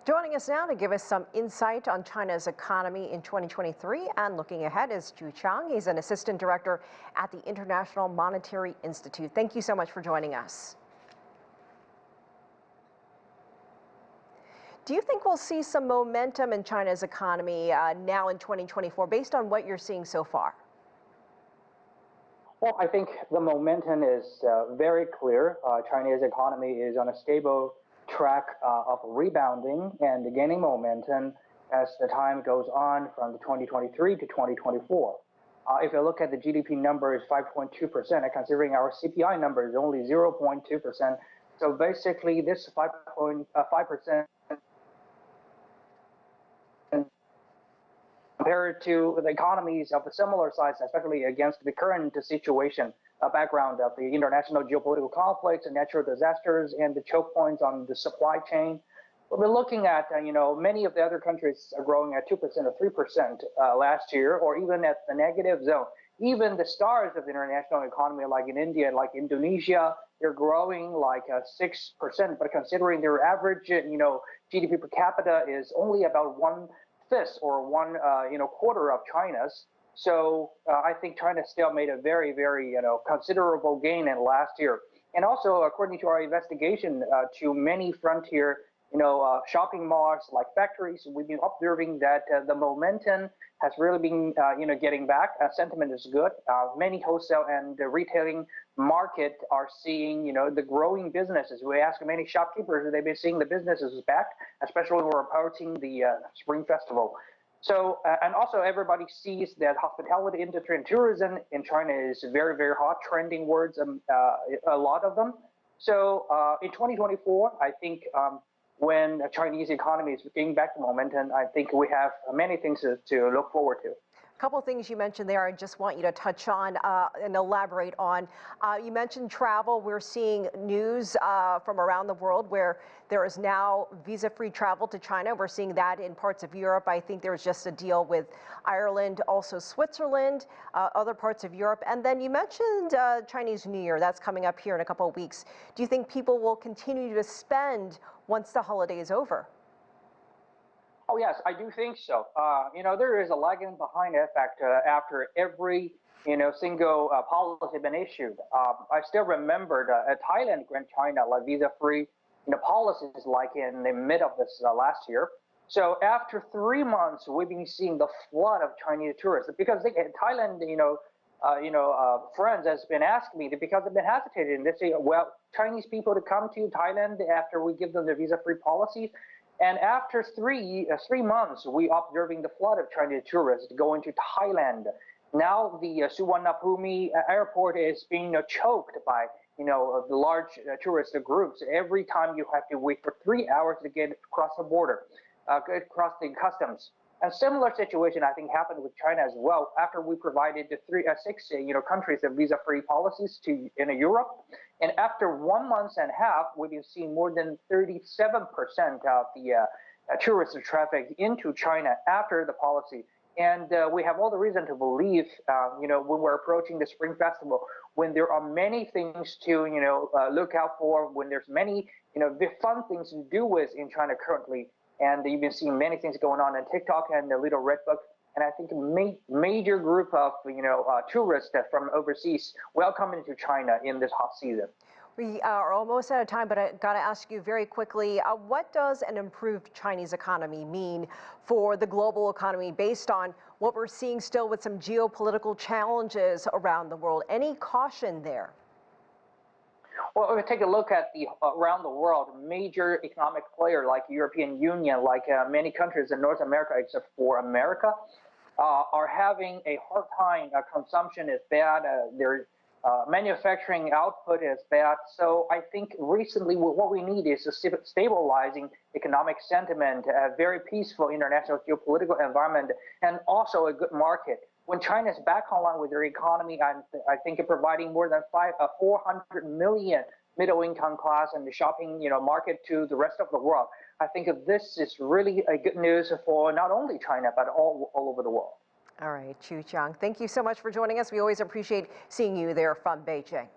Joining us now to give us some insight on China's economy in 2023 and looking ahead is Qu Qiang. He's an assistant director at the International Monetary Institute. Thank you so much for joining us. Do you think we'll see some momentum in China's economy now in 2024 based on what you're seeing so far? Well, I think the momentum is very clear. China's economy is on a stable track of rebounding and gaining momentum as the time goes on from 2023 to 2024. If you look at the GDP number is 5.2%, and considering our CPI number is only 0.2%, so basically this 5% compared to the economies of a similar size, especially against the current situation, background of the international geopolitical conflicts and natural disasters and the choke points on the supply chain. We're looking at, many of the other countries are growing at 2% or 3% last year, or even at the negative zone. Even the stars of the international economy, like in India, like Indonesia, they're growing like 6%. But considering their average, GDP per capita is only about 1/5 or one quarter of China's. So I think China still made a very, very considerable gain in last year. And also, according to our investigation to many frontier shopping malls like factories, we've been observing that the momentum has really been getting back. Sentiment is good. Many wholesale and retailing market are seeing the growing businesses. We ask many shopkeepers, they've been seeing the businesses back, especially when we're approaching the Spring Festival. So, and also everybody sees that hospitality industry and tourism in China is very, very hot, trending words, a lot of them. So in 2024, I think when the Chinese economy is getting back to momentum, I think we have many things to look forward to. A couple of things you mentioned there, I just want you to touch on and elaborate on. You mentioned travel. We're seeing news from around the world where there is now visa-free travel to China. We're seeing that in parts of Europe. I think there was just a deal with Ireland, also Switzerland, other parts of Europe. And then you mentioned Chinese New Year. That's coming up here in a couple of weeks. Do you think people will continue to spend once the holiday is over? Oh, yes, I do think so. There is a lagging behind effect after every, single policy been issued. I still remember Thailand grant China like visa-free policies like in the mid of this last year. So after 3 months, we've been seeing the flood of Chinese tourists because Thailand, friends has been asking me because they've been hesitating. They say, well, Chinese people to come to Thailand after we give them the visa-free policies. And after three months, we observing the flood of Chinese tourists going to Thailand. Now the Suvarnabhumi airport is being choked by the large tourist groups. Every time you have to wait for 3 hours to get across the border, across the customs. A similar situation, I think, happened with China as well. After we provided the six countries of visa-free policies in Europe, and after 1 month and a half, we've been seeing more than 37% of the tourist traffic into China after the policy. And we have all the reason to believe, when we're approaching the Spring Festival, when there are many things to look out for, when there's many fun things to do with in China currently. And you've been seeing many things going on TikTok and the Little Red Book. And I think a major group of tourists from overseas will come into China in this hot season. We are almost out of time, but I got to ask you very quickly, what does an improved Chinese economy mean for the global economy based on what we're seeing still with some geopolitical challenges around the world? Any caution there? Well, if we take a look at around the world, major economic players like European Union, like many countries in North America, except for America, are having a hard time. Consumption is bad. Their manufacturing output is bad. So I think recently what we need is a stabilizing economic sentiment, a very peaceful international geopolitical environment, and also a good market. When China is back online with their economy, I think providing more than 400 million middle-income class and the shopping market to the rest of the world, I think this is really a good news for not only China, but all over the world. All right, Qu Qiang, thank you so much for joining us. We always appreciate seeing you there from Beijing.